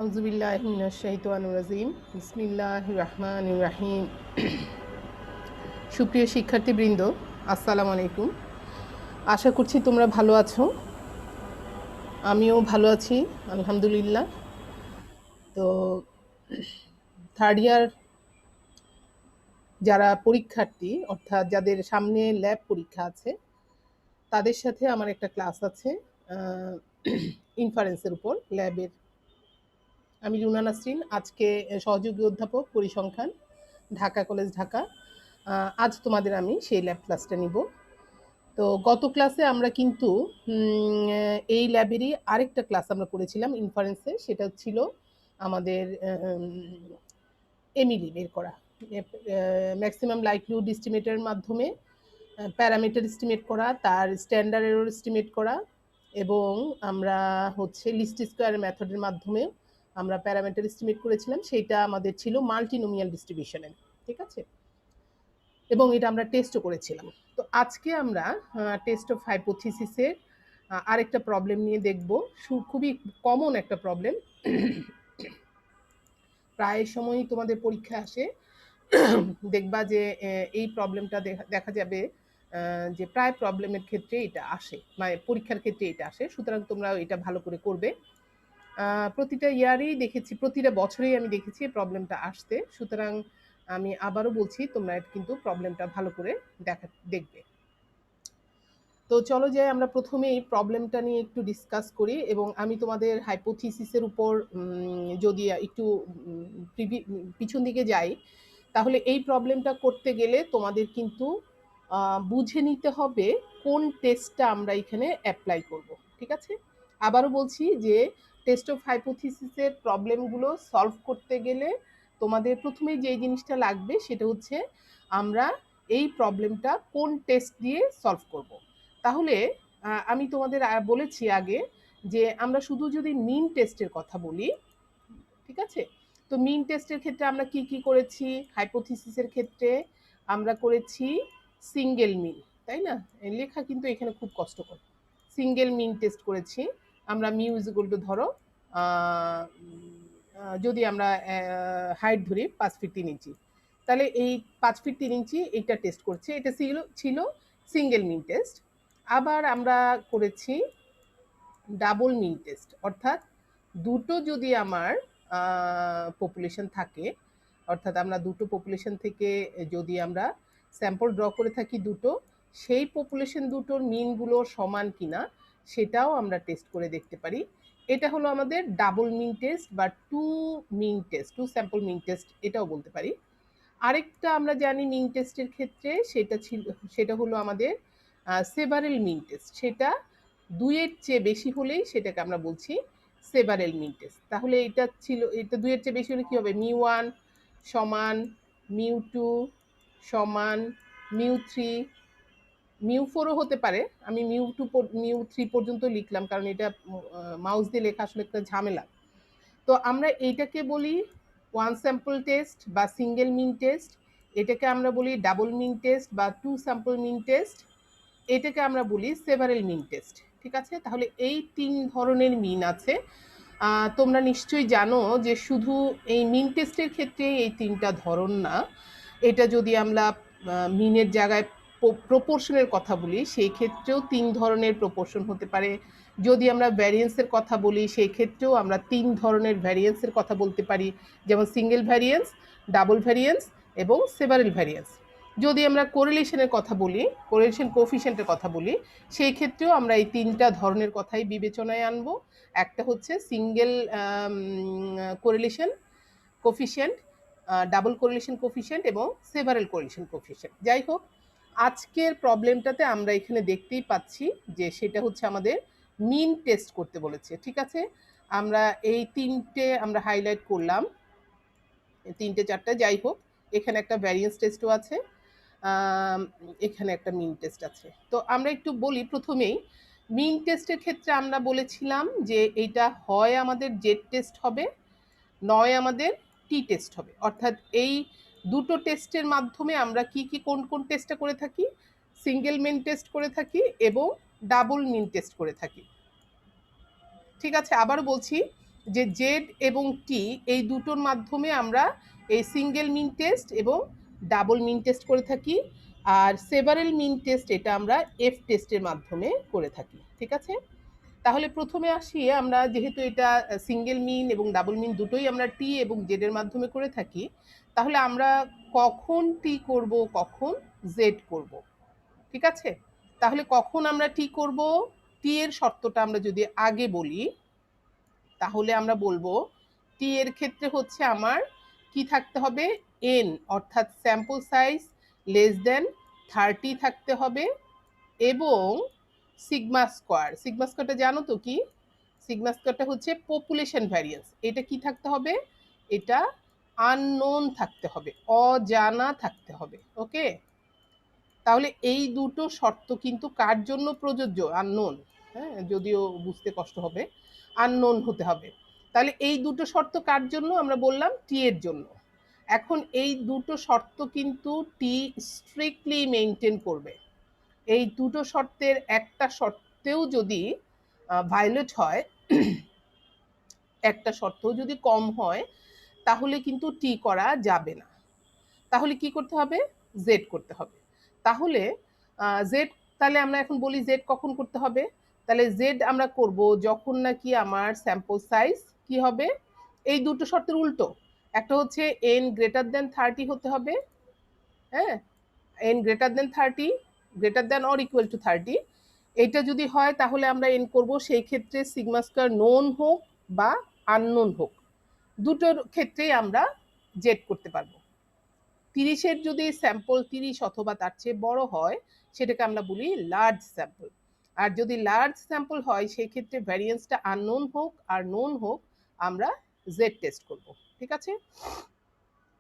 আউযুবিল্লাহি মিনাশ শাইতানির রাজিম। বিসমিল্লাহির রহমানির রহিম। সুপ্রিয় শিক্ষার্থীবৃন্দ, আসসালামু আলাইকুম। আশা করছি তোমরা ভালো আছো। আমিও ভালো আছি, আলহামদুলিল্লাহ। তো থার্ড ইয়ার যারা পরীক্ষার্থী, অর্থাৎ যাদের সামনে ল্যাব পরীক্ষা আছে, তাদের সাথে আমার একটা ক্লাস আছে ইনফারেন্সের উপর, ল্যাবের। আমি রুনা নাসরিন, আজকে সহযোগী অধ্যাপক পরিসংখ্যান, ঢাকা কলেজ, ঢাকা। আজ তোমাদের আমি সেই ল্যাব ক্লাসটা নিব। তো গত ক্লাসে আমরা কিন্তু এই ল্যাবেরই আরেকটা ক্লাস আমরা করেছিলাম ইনফারেন্সে, সেটা ছিল আমাদের এমিলি বের করা, ম্যাক্সিমাম লাইকলিহুড এস্টিমেটের মাধ্যমে প্যারামিটার এস্টিমেট করা, তার স্ট্যান্ডার্ড এরর এস্টিমেট করা, এবং আমরা হচ্ছে লিস্ট স্কোয়ার মেথডের মাধ্যমে আমরা প্যারামিটার এস্টিমেট করেছিলাম। সেইটা আমাদের ছিল মাল্টিনোমিয়াল ডিস্ট্রিবিউশনের, ঠিক আছে, এবং এটা আমরা টেস্টও করেছিলাম। তো আজকে আমরা টেস্ট অফ হাইপোথিসিসের আরেকটা প্রবলেম নিয়ে দেখব। খুবই কমন একটা প্রবলেম, প্রায় সময়ই তোমাদের পরীক্ষা আসে। দেখবা যে এই প্রবলেমটা দেখা যাবে যে প্রায় প্রবলেমের ক্ষেত্রে এটা আসে, মানে পরীক্ষার ক্ষেত্রে এটা আসে। সুতরাং তোমরা এটা ভালো করে করবে। প্রতিটা ইয়ারেই দেখেছি, প্রতিটা বছরেই আমি দেখেছি এই প্রবলেমটা আসতে। সুতরাং আমি আবারও বলছি, তোমরা কিন্তু প্রবলেমটা ভালো করে দেখবে। তো চলো যাই আমরা প্রথমে এই প্রবলেমটা নিয়ে একটু ডিসকাস করি, এবং আমি তোমাদের হাইপোথিসিসের উপর যদি একটু পিছন দিকে যাই, তাহলে এই প্রবলেমটা করতে গেলে তোমাদের কিন্তু বুঝে নিতে হবে কোন টেস্টটা আমরা এখানে অ্যাপ্লাই করব, ঠিক আছে। আবারও বলছি যে টেস্ট অফ হাইপোথিসিসের প্রবলেমগুলো সলভ করতে গেলে তোমাদের প্রথমেই যে জিনিসটা লাগবে সেটা হচ্ছে আমরা এই প্রবলেমটা কোন টেস্ট দিয়ে সলভ করব। তাহলে আমি তোমাদের বলেছি আগে যে আমরা শুধু যদি মিন টেস্টের কথা বলি, ঠিক আছে। তো মিন টেস্টের ক্ষেত্রে আমরা কি কি করেছি? হাইপোথিসিসের ক্ষেত্রে আমরা করেছি সিঙ্গেল মিন, তাই না? লেখা কিন্তু এখানে খুব কষ্টকর। সিঙ্গেল মিন টেস্ট করেছি আমরা। মিউ ইজ ইকুয়াল টু, ধরো যদি আমরা হাইট ধরি 5 ফিট 3 ইঞ্চি, তাহলে এই 5 ফিট 3 ইঞ্চি এইটা টেস্ট করছে, এটা ছিল সিঙ্গেল মিন টেস্ট। আবার আমরা করেছি ডাবল মিন টেস্ট, অর্থাৎ দুটো যদি আমার পপুলেশন থাকে, অর্থাৎ আমরা দুটো পপুলেশন থেকে যদি আমরা স্যাম্পল ড্র করে থাকি দুটো, সেই পপুলেশন দুটোর মিনগুলো সমান কিনা সেটাও আমরা টেস্ট করে দেখতে পারি। এটা হলো আমাদের ডাবল মিন টেস্ট বা টু মিন টেস্ট, টু স্যাম্পল মিন টেস্ট এটাও বলতে পারি। আরেকটা আমরা জানি মিন টেস্টের ক্ষেত্রে, সেটা হলো আমাদের সেভারেল মিন টেস্ট। সেটা দুইয়ের চেয়ে বেশি হলেই সেটাকে আমরা বলছি সেভারেল মিন টেস্ট। তাহলে এটা দুইয়ের চেয়ে বেশি হলে কি হবে? মিউ ওয়ান সমান মিউ টু সমান মিউ থ্রি, মিউ ফোরও হতে পারে। আমি মিউ থ্রি পর্যন্ত লিখলাম, কারণ এটা মাউস দিয়ে লেখা আসলে একটা ঝামেলা। তো আমরা এইটাকে বলি ওয়ান স্যাম্পল টেস্ট বা সিঙ্গেল মিন টেস্ট, এটাকে আমরা বলি ডাবল মিন টেস্ট বা টু স্যাম্পল মিন টেস্ট, এটাকে আমরা বলি সেভারেল মিন টেস্ট, ঠিক আছে। তাহলে এই 3 ধরনের মিন আছে। তোমরা নিশ্চয়ই জানো যে শুধু এই মিন টেস্টের ক্ষেত্রে এই 3টা ধরন না, এটা যদি আমরা মিনের জায়গায় প্রপোর্শনের কথা বলি সেই ক্ষেত্রেও 3 ধরনের প্রপোর্শন হতে পারে। যদি আমরা ভ্যারিয়েন্সের কথা বলি সেই ক্ষেত্রেও আমরা 3 ধরনের ভ্যারিয়েন্সের কথা বলতে পারি, যেমন সিঙ্গেল ভ্যারিয়েন্স, ডাবল ভ্যারিয়েন্স এবং সেভারেল ভ্যারিয়েন্স। যদি আমরা কোরিলেশনের কথা বলি, কোরিলেশন কোফিশিয়েন্টের কথা বলি, সেই ক্ষেত্রেও আমরা এই 3টা ধরনের কথাই বিবেচনায় আনবো। একটা হচ্ছে single correlation coefficient, double correlation coefficient এবং সেভারেল কোরিলেশন কোফিশিয়েন্ট। যাই হোক, আজকের প্রবলেমটাতে আমরা এখানে দেখতেই পাচ্ছি যে সেটা হচ্ছে আমাদের মিন টেস্ট করতে বলেছে, ঠিক আছে। আমরা এই 3টে আমরা হাইলাইট করলাম, 3টে 4টে, যাই হোক, এখানে একটা ভ্যারিয়েন্স টেস্টও আছে, এখানে একটা মিন টেস্ট আছে। তো আমরা একটু বলি প্রথমেই। মিন টেস্টের ক্ষেত্রে আমরা বলেছিলাম যে এইটা হয় আমাদের জেড টেস্ট হবে, নয় আমাদের টি টেস্ট হবে। অর্থাৎ এই দুটো টেস্টের মাধ্যমে আমরা কোন কোন টেস্টটা করে থাকি? সিঙ্গেল মিন টেস্ট করে থাকি এবং ডাবল মিন টেস্ট করে থাকি, ঠিক আছে। আবার বলছি, যে জেড এবং টি এই দুটোর মাধ্যমে আমরা এই সিঙ্গেল মিন টেস্ট এবং ডাবল মিন টেস্ট করে থাকি, আর সেভারেল মিন টেস্ট এটা আমরা এফ টেস্টের মাধ্যমে করে থাকি। ঠিক আছে, তাহলে প্রথমে আসি আমরা, যেহেতু এটা সিঙ্গেল মিন এবং ডাবল মিন দুটোই আমরা টি এবং জেড এর মাধ্যমে করে থাকি, তাহলে আমরা কখন টি করব কখন জেড করব। ঠিক আছে, তাহলে কখন আমরা টি করব, টি এর শর্তটা আমরা যদি আগে বলি, তাহলে আমরা বলবো টি এর ক্ষেত্রে হচ্ছে আমার কি থাকতে হবে, এন অর্থাৎ স্যাম্পল সাইজ লেস দেন 30 থাকতে হবে, এবং সিগমা স্কোয়ারটা জানো তো কি, সিগমা স্কোয়ারটা হচ্ছে পপুলেশন ভ্যারিয়েন্স, এটা কি থাকতে হবে, এটা আননোন থাকতে হবে, অজানা থাকতে হবে। ওকে, তাহলে এই দুটো শর্ত কিন্তু কার জন্য প্রযোজ্য, আননোন, হ্যাঁ যদিও বুঝতে কষ্ট হবে, আননোন হতে হবে। তাহলে এই দুটো শর্ত কার জন্য, আমরা বললাম টি এর জন্য। এখন এই দুটো শর্ত কিন্তু টি স্ট্রিক্টলি মেনটেন করবে। এই দুটো শর্তের একটা শর্তেও যদি ভায়োলেট হয়, একটা শর্তও যদি কম হয়, তাহলে কিন্তু টি করা যাবে না। তাহলে কি করতে হবে, জেড করতে হবে। তাহলে জেড, তাহলে আমরা এখন বলি জেড কখন করতে হবে, তাহলে জেড আমরা করব যখন নাকি আমার স্যাম্পল সাইজ কি হবে, এই দুটো শর্তের উল্টো, একটা হচ্ছে এন গ্রেটার দেন 30 হতে হবে, হ্যাঁ N greater than 30, greater than or equal to 30, এটা যদি হয় তাহলে আমরা এন করব, সেই ক্ষেত্রে সিগমা স্কয়ার নোন হোক বা আননোন হোক, দুটোর ক্ষেত্রেই আমরা জেড করতে পারবো। 30-এর যদি স্যাম্পল 30 অথবা তার চেয়ে বড় হয়, সেটাকে আমরা বলি লার্জ স্যাম্পল। আর যদি লার্জ স্যাম্পল হয়, সেই ক্ষেত্রে ভ্যারিয়েন্সটা আননোন হোক আর নোন হোক, আমরা জেড টেস্ট করব। ঠিক আছে,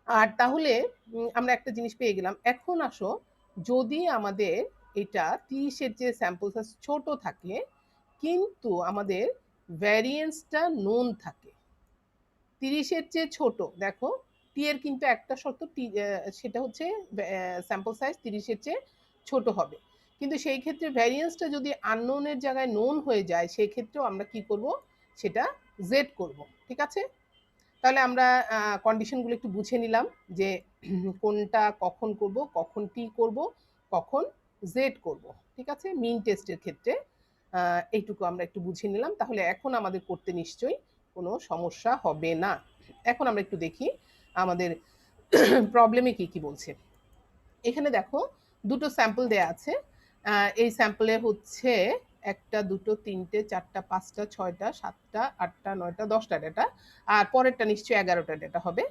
আর তাহলে আমরা একটা জিনিস পেয়ে গেলাম। এখন আসো, যদি আমাদের এটা 30-এর যে স্যাম্পল সাইজ ছোট থাকে কিন্তু আমাদের ভ্যারিয়েন্সটা নোন থাকে, 30-এর চেয়ে ছোট, দেখো টি এর কিন্তু একটা শর্ত, সেটা হচ্ছে স্যাম্পল সাইজ 30-এর চেয়ে ছোট হবে, কিন্তু সেই ক্ষেত্রে ভ্যারিয়েন্সটা যদি আননোনের জায়গায় নোন হয়ে যায়, সেই ক্ষেত্রেও আমরা কি করব, সেটা জেড করব। ঠিক আছে, তাহলে আমরা কন্ডিশনগুলো একটু বুঝে নিলাম যে কোনটা কখন করব, কখন টি করব, কখন জেড করব। ঠিক আছে, মিন টেস্টের ক্ষেত্রে এইটুকু আমরা একটু বুঝে নিলাম, তাহলে এখন আমাদের করতে নিশ্চয়ই কোনো সমস্যা হবে না। এখন আমরা একটু দেখি আমাদের প্রবলেমে কি কি বলছে। এখানে দেখো দুটো স্যাম্পল দেয়া আছে, এই স্যাম্পলে হচ্ছে 1টা 2টো 3টে 4টা 5টা 6টা 7টা 8টা 9টা 10টা ডেটা, আর পরেরটা নিশ্চয়ই 11টা ডেটা হবে।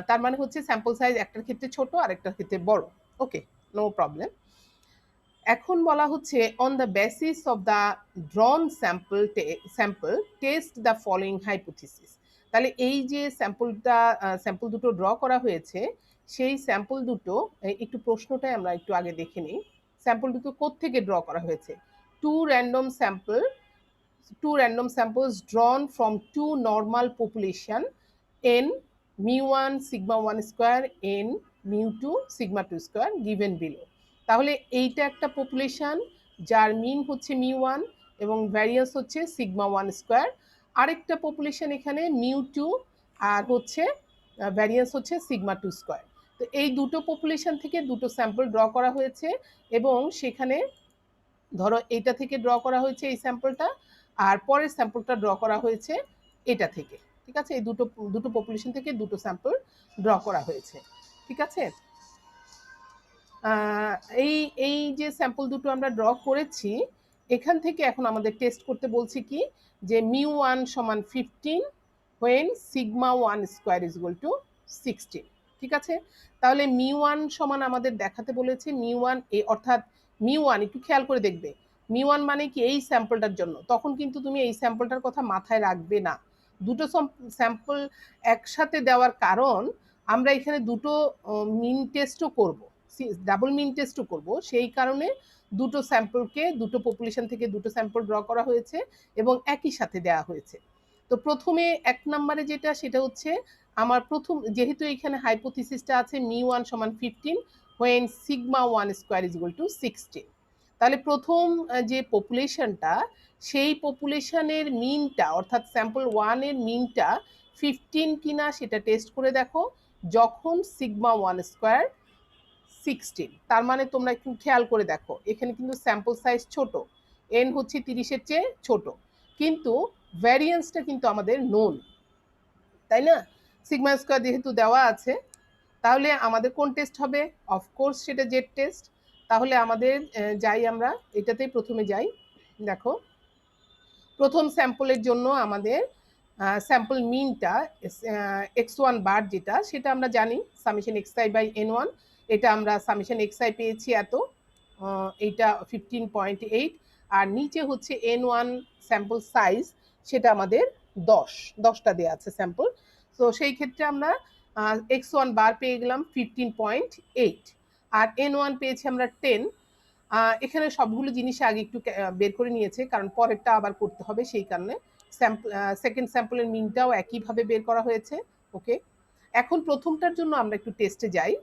তার মানে হচ্ছে স্যাম্পল সাইজ একটার ক্ষেত্রে ছোট আর একটার ক্ষেত্রে বড়। ওকে, নো প্রবলেম। এখন বলা হচ্ছে on the basis of the ড্রন sample test the following hypothesis. তাহলে এই যে স্যাম্পল দুটো ড্র করা হয়েছে, সেই স্যাম্পল দুটো, একটু প্রশ্নটাই আমরা একটু আগে দেখে নিই। স্যাম্পল দুটো কোত্থেকে ড্র করা হয়েছে, two random samples drawn from two normal population n mu1 sigma 1 square n mu2 sigma 2 square given below। তাহলে এইটা একটা পপুলেশন যার মিন হচ্ছে mu1 এবং ভ্যারিয়েন্স হচ্ছে সিগমা 1 স্কোয়ার, আরেকটা পপুলেশন এখানে mu2 আর হচ্ছে ভ্যারিয়েন্স হচ্ছে সিগমা 2 স্কোয়ার। তো এই দুটো পপুলেশন থেকে দুটো স্যাম্পল ড্র করা হয়েছে, এবং সেখানে ধরো এইটা থেকে ড্র করা হয়েছে এই স্যাম্পলটা, আর পরের স্যাম্পলটা ড্র করা হয়েছে এটা থেকে। ঠিক আছে, এই দুটো দুটো পপুলেশন থেকে দুটো স্যাম্পল ড্র করা হয়েছে। ঠিক আছে, এই এই যে স্যাম্পল দুটো আমরা ড্র করেছি, এখান থেকে এখন আমাদের টেস্ট করতে বলছি কি, যে mu1 সমান 15 when sigma 1 square is equal to 16। ঠিক আছে, তাহলে mu1 সমান আমাদের দেখাতে বলেছে mu1 অর্থাৎ mu1, একটু খেয়াল করে দেখবে mu1 মানে কি, এই স্যাম্পলটার জন্য, তখন কিন্তু তুমি এই স্যাম্পলটার কথা মাথায় রাখবে না। দুটো স্যাম্পল একসাথে দেওয়ার কারণ, আমরা এখানে দুটো মিন টেস্টও করব, ডাবল মিন টেস্টও করব, সেই কারণে দুটো স্যাম্পলকে, দুটো পপুলেশন থেকে দুটো স্যাম্পল ড্র করা হয়েছে এবং একই সাথে দেওয়া হয়েছে। তো প্রথমে 1 নম্বরে যেটা, সেটা হচ্ছে আমার প্রথম, যেহেতু এখানে হাইপোথিসিসটা আছে mu1 সমান 15 when sigma 1 square is equal to 16, তাহলে প্রথম যে পপুলেশনটা, সেই পপুলেশনের মিনটা অর্থাৎ স্যাম্পল 1 এর মিনটা 15 কিনা সেটা টেস্ট করে দেখো, যখন সিগমা 1 স্কোয়ার 16। তার মানে তোমরা একটু খেয়াল করে দেখো, এখানে কিন্তু স্যাম্পল সাইজ ছোট, এন হচ্ছে 30-এর চেয়ে ছোট, কিন্তু ভ্যারিয়েন্সটা কিন্তু আমাদের নোন, তাই না? সিগমা স্কোয়ার যেহেতু দেওয়া আছে, তাহলে আমাদের কোন টেস্ট হবে? অফকোর্স সেটা জেড টেস্ট। তাহলে আমাদের যাই আমরা এটাতেই প্রথমে যাই। দেখো, প্রথম স্যাম্পলের জন্য আমাদের স্যাম্পল মিনটা x1 বার যেটা, সেটা আমরা জানি সামেশন xi বাই n1, এটা আমরা সামেশন xi পেয়েছি এত, এইটা 15.8, আর নিচে হচ্ছে n1 স্যাম্পল সাইজ, সেটা আমাদের 10টা দেওয়া আছে স্যাম্পল। তো সেই ক্ষেত্রে আমরা x1 বার পেয়ে গেলাম 15.8, আর n1 পেয়েছি আমরা 10। এখানে সবগুলো জিনিস আগে একটু বের করে নিয়েছে, কারণ পরেরটা আবার করতে হবে, সেই কারণে সেকেন্ড স্যাম্পলের মিনটাও একইভাবে বের করা হয়েছে। ওকে, এখন প্রথমটার জন্য আমরা একটু টেস্টে যাই।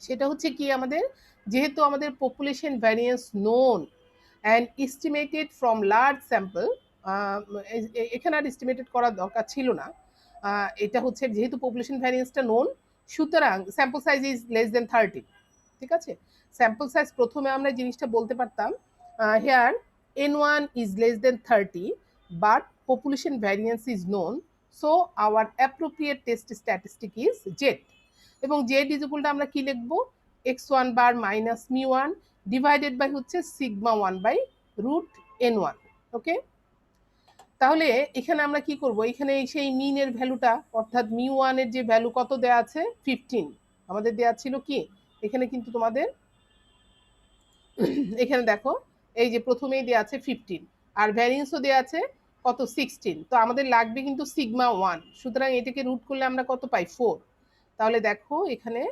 সেটা হচ্ছে কি, আমাদের যেহেতু আমাদের population variance known and estimated from large sample, এখানে আর এস্টিমেটেড করার দরকার ছিল না, এটা হচ্ছে যেহেতু পপুলেশন ভ্যারিয়েন্সটা নোন, সুতরাং sample size is less than 30। ঠিক আছে, স্যাম্পল সাইজ প্রথমে আমরা জিনিসটা বলতে পারতাম hair n1 is less than 30 but population variance is known, so our appropriate test statistic is z, এবং z is equal to আমরা কি লিখবো, x1 bar minus μ1 divided by হচ্ছে sigma 1 by root n1। Okay, তাহলে এখানে আমরা কি করব, এখানে সেই মিনের ভ্যালুটা অর্থাৎ μ1 এর যে ভ্যালু কত দেয়া আছে 15, আমাদের দেয়া ছিল কি, এখানে কিন্তু তোমাদের এখানে দেখো এই যে প্রথমেই দেওয়া আছে 15, আর ভ্যারিয়েন্সও দেওয়া আছে কত 16, তো আমাদের লাগবে কিন্তু সিগমা 1, সুতরাং এটাকে রুট করলে আমরা কত পাই 4। তাহলে দেখো এখানে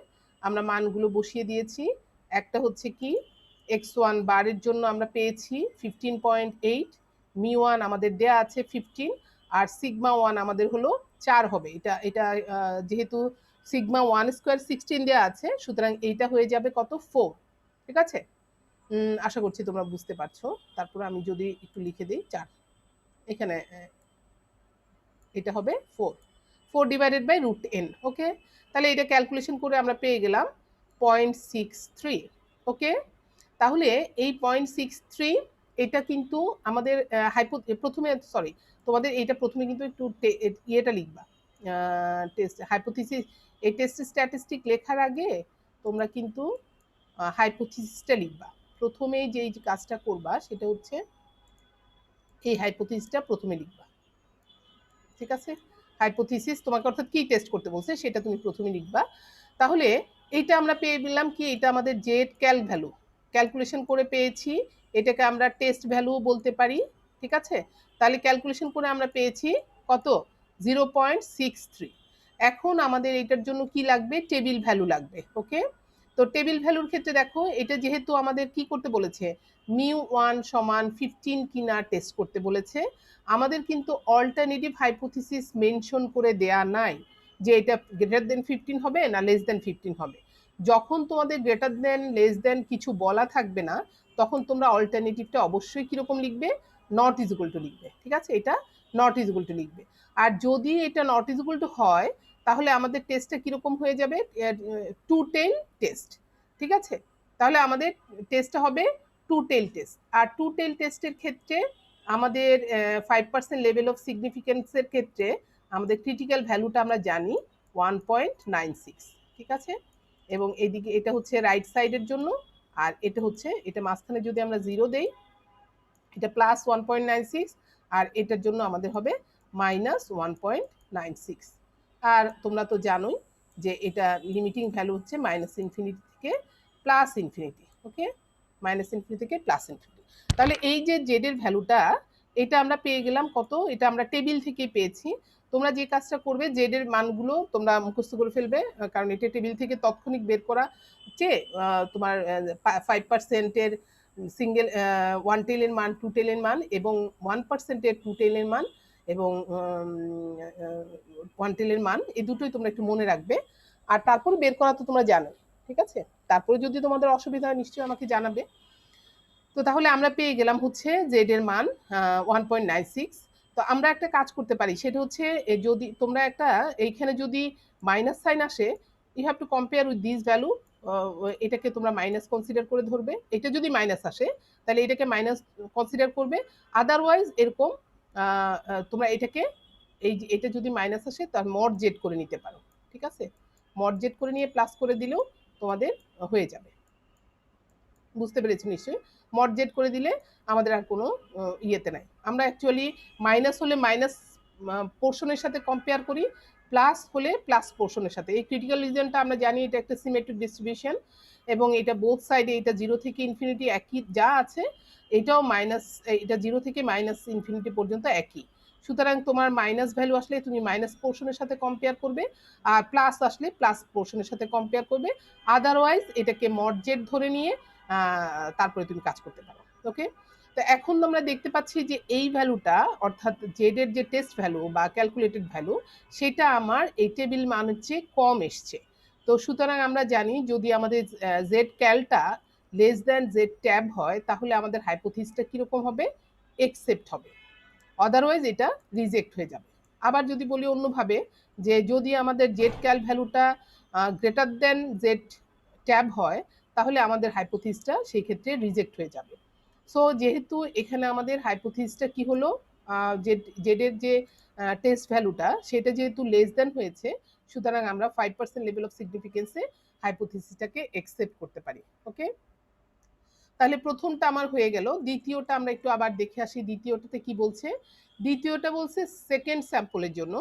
আমরা মানগুলো বসিয়ে দিয়েছি, একটা হচ্ছে কি x1 বারের জন্য আমরা পেয়েছি 15.8, μ1 আমাদের দেয়া আছে 15, আর সিগমা 1 আমাদের হলো 4 হবে, এটা এটা যেহেতু সিগমা 1 স্কোয়ার 16 দেওয়া আছে, সুতরাং এইটা হয়ে যাবে কত 4। ঠিক আছে, আশা করছি তোমরা বুঝতে পারছো। তারপর আমি যদি একটু লিখে দিই 4, এখানে এটা হবে 4 ডিভাইডেড বাই রুট n। ওকে, তাহলে এটা ক্যালকুলেশন করে আমরা পেয়ে গেলাম 0.63। ওকে, তাহলে এই 0.63 এটা কিন্তু আমাদের প্রথমে সরি, তোমাদের এইটা প্রথমে কিন্তু একটু ইয়েটা লিখবা, টেস্ট হাইপোথিসিস, এই টেস্ট স্ট্যাটিস্টিক লেখার আগে তোমরা কিন্তু হাইপোথিসিসটা লিখবা। প্রথমেই যেই কাজটা করবা সেটা হচ্ছে এই হাইপোথিসিসটা প্রথমে লিখবা। ঠিক আছে, হাইপোথিসিস তোমাকে অর্থাৎ কি টেস্ট করতে বলছে সেটা তুমি প্রথমে লিখবা। তাহলে এইটা আমরা পেয়ে গেলাম কি, এটা আমাদের জেড ক্যাল ভ্যালু ক্যালকুলেশন করে পেয়েছি, এটাকে আমরা টেস্ট ভ্যালু বলতে পারি। ঠিক আছে, তাহলে ক্যালকুলেশন করে আমরা পেয়েছি কত 0.63। এখন আমাদের এটার জন্য কি লাগবে, টেবিল ভ্যালু লাগবে। ওকে, তো টেবিল ভ্যালুর ক্ষেত্রে দেখো, এটা যেহেতু আমাদের কি করতে বলেছে, μ1 সমান 15 কিনা টেস্ট করতে বলেছে, আমাদের কিন্তু অল্টারনেটিভ হাইপোথিসিস মেনশন করে দেয়া নাই যে এটা গ্রেটার দেন 15 হবে না লেস দেন 15 হবে। যখন তোমাদের গ্রেটার দেন লেস দেন কিছু বলা থাকবে না, তখন তোমরা অল্টারনেটিভটা অবশ্যই কিরকম লিখবে, নট ইজ ইকুয়াল টু লিখবে। ঠিক আছে, এটা নট ইজ ইকুয়াল টু লিখবে। আর যদি এটা নট ইজ ইকুয়াল টু হয়, তাহলে আমাদের টেস্টটা কিরকম হয়ে যাবে, 2 টেল টেস্ট। ঠিক আছে, তাহলে আমাদের টেস্টটা হবে 2 টেল টেস্ট। আর 2 টেল টেস্টের ক্ষেত্রে আমাদের 5% লেভেল অফ সিগনিফিকেন্সের ক্ষেত্রে আমাদের ক্রিটিক্যাল ভ্যালুটা আমরা জানি 1.96। ঠিক আছে, এবং এদিকে এটা হচ্ছে রাইট সাইডের জন্য, আর এটা হচ্ছে, এটা মাঝখানে যদি আমরা 0 দেই, এটা প্লাস 1.96, আর এটার জন্য আমাদের হবে মাইনাস 1.96। আর তোমরা তো জানোই যে এটা লিমিটিং ভ্যালু হচ্ছে মাইনাস ইনফিনিটি থেকে প্লাস ইনফিনিটি। ওকে, মাইনাস ইনফিনিটি থেকে প্লাস ইনফিনিটি। তাহলে এই যে জেড এর ভ্যালুটা, এটা আমরা পেয়ে গেলাম কত, এটা আমরা টেবিল থেকে পেয়েছি। তোমরা যে কাজটা করবে, জেড এর মানগুলো তোমরা মুখস্থ করে ফেলবে, কারণ এটা টেবিল থেকে তৎক্ষণিক বের করা চেয়ে তোমার 5%-এর সিঙ্গেল 1 টেলের মান, 2 টেলের মান, এবং 1%-এর 2 টেলের মান, এবং 1 টেলের মান, এই দুটোই তোমরা একটু মনে রাখবে। আর তারপরে বের করা তো তোমরা জানো। ঠিক আছে, তারপরে যদি তোমাদের অসুবিধা হয় নিশ্চয়ই আমাকে জানাবে। তো তাহলে আমরা পেয়ে গেলাম হচ্ছে জেড এর মান 1.96। তো আমরা একটা কাজ করতে পারি, সেটা হচ্ছে যদি তোমরা একটা এইখানে যদি মাইনাস সাইন আসে, you have to compare with this value. এটাকে তোমরা মাইনাস কনসিডার করে ধরবে। এটা যদি মাইনাস আসে তাহলে এটাকে মাইনাস কনসিডার করবে। আদারওয়াইজ এরকম তোমরা এটাকে এটা যদি মাইনাস আসে তার মড জেড করে নিতে পারো। ঠিক আছে, মড জেড করে নিয়ে প্লাস করে দিলেও তোমাদের হয়ে যাবে। বুঝতে পেরেছি নিশ্চয়ই? মড জেড করে দিলে আমাদের আর কোনো ইয়েতে নাই। আমরা অ্যাকচুয়ালি মাইনাস হলে মাইনাস পোর্শনের সাথে কম্পেয়ার করি, প্লাস হলে প্লাস পোর্শনের সাথে। এই ক্রিটিক্যাল রিজনটা আমরা জানি এটা একটা সিমেট্রিক ডিস্ট্রিবিউশন, এবং এটা বোথ সাইডে, এটা জিরো থেকে ইনফিনিটি একই যা আছে, এটাও মাইনাস, এটা জিরো থেকে মাইনাস ইনফিনিটি পর্যন্ত একই। সুতরাং তোমার মাইনাস ভ্যালু আসলে তুমি মাইনাস পোর্শনের সাথে কম্পেয়ার করবে, আর প্লাস আসলে প্লাস পোর্শনের সাথে কম্পেয়ার করবে। আদারওয়াইজ এটাকে মড জেড ধরে নিয়ে তারপরে তুমি কাজ করতে পারো। ওকে, তো এখন আমরা দেখতে পাচ্ছি যে এই ভ্যালুটা, অর্থাৎ জেড এর যে টেস্ট ভ্যালু বা ক্যালকুলেটেড ভ্যালু, সেটা আমার এই টেবিল মানের চেয়ে কম এসছে। তো সুতরাং আমরা জানি যদি আমাদের জেড ক্যালটা লেস দ্যান জেড ট্যাব হয়, তাহলে আমাদের হাইপোথিসটা কিরকম হবে? একসেপ্ট হবে, আদারওয়াইজ এটা রিজেক্ট হয়ে যাবে। আবার যদি বলি অন্যভাবে, যে যদি আমাদের জেড ক্যাল ভ্যালুটা গ্রেটার দেন জেড ট্যাব হয়, তাহলে আমাদের হাইপোথিসটা সেই ক্ষেত্রে রিজেক্ট হয়ে যাবে। সো যেহেতু এখানে আমাদের হাইপোথিসটা কি হলো, জেডের যে টেস্ট ভ্যালুটা সেটা যেহেতু লেস দেন হয়েছে, সুতরাং আমরা 5% লেভেল অফ সিগনিফিকেন্সে হাইপোথিসিসটাকে একসেপ্ট করতে পারি। ওকে, তাহলে প্রথমটা আমার হয়ে গেল। দ্বিতীয়টা আমরা একটু আবার দেখে আসি, দ্বিতীয়টাতে কি বলছে। দ্বিতীয়টা বলছে সেকেন্ড স্যাম্পলের জন্য।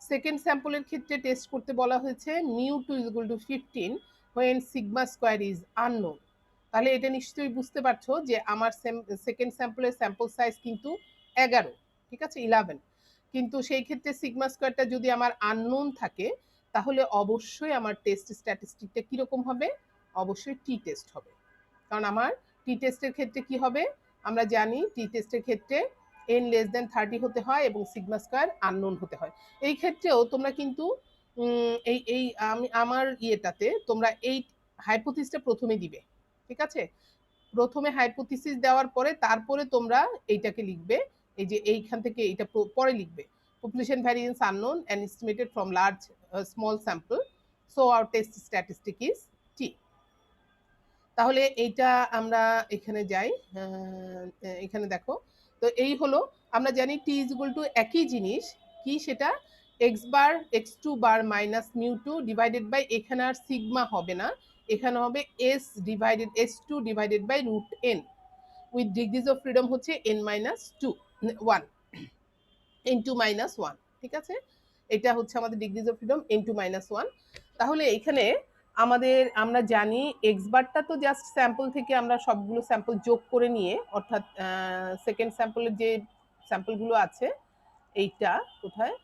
সেকেন্ড স্যাম্পলের ক্ষেত্রে টেস্ট করতে বলা হয়েছে μ2 = 15 when sigma square is unknown. তাহলে এটা নিশ্চয়ই বুঝতে পারছো যে আমার সেকেন্ড স্যাম্পলের স্যাম্পল সাইজ কিন্তু 11, ঠিক আছে, 11। কিন্তু সেই ক্ষেত্রে সিগমা স্কোয়ারটা যদি আমার আননোন থাকে, তাহলে অবশ্যই আমার টেস্ট স্ট্যাটিস্টিকটা কিরকম হবে? অবশ্যই টি টেস্ট হবে। কারণ আমার টি টেস্টের ক্ষেত্রে কি হবে? আমরা জানি টি টেস্টের ক্ষেত্রে n লেস দেন 30 হতে হয় এবং সিগমা স্কোয়ার আননোন হতে হয়। এই ক্ষেত্রেও তোমরা কিন্তু এই এই আমি আমার ইয়েটাতে তোমরা এই হাইপোথিসটা প্রথমে দিবে। ঠিক আছে, প্রথমে হাইপোথিসিস দেওয়ার পরে তারপরে তোমরা এইটাকে লিখবে, এই যে এইখান থেকে এইটা পরে লিখবে, population variance unknown and estimated from large small sample, so our test statistic is T. তাহলে এইটা আমরা এখানে যাই, এখানে দেখো। তো এই হলো, আমরা জানি টি ইজ ইকুয়াল টু একই জিনিস কি, সেটা x bar x2 bar minus μ2 divided by, এখানে আর সিগমা হবে না, এখানে হবে s divided s2 divided by root n, with degrees of freedom হচ্ছে n মাইনাস 1, n2 মাইনাস 1। ঠিক আছে, এটা হচ্ছে আমাদের degrees of freedom n2 minus 1। তাহলে এখানে আমাদের, আমরা জানি এক্স বারটা তো জাস্ট স্যাম্পল থেকে আমরা সবগুলো স্যাম্পল যোগ করে নিয়ে, অর্থাৎ সেকেন্ড স্যাম্পলের যে স্যাম্পলগুলো আছে, এইটা কোথায়,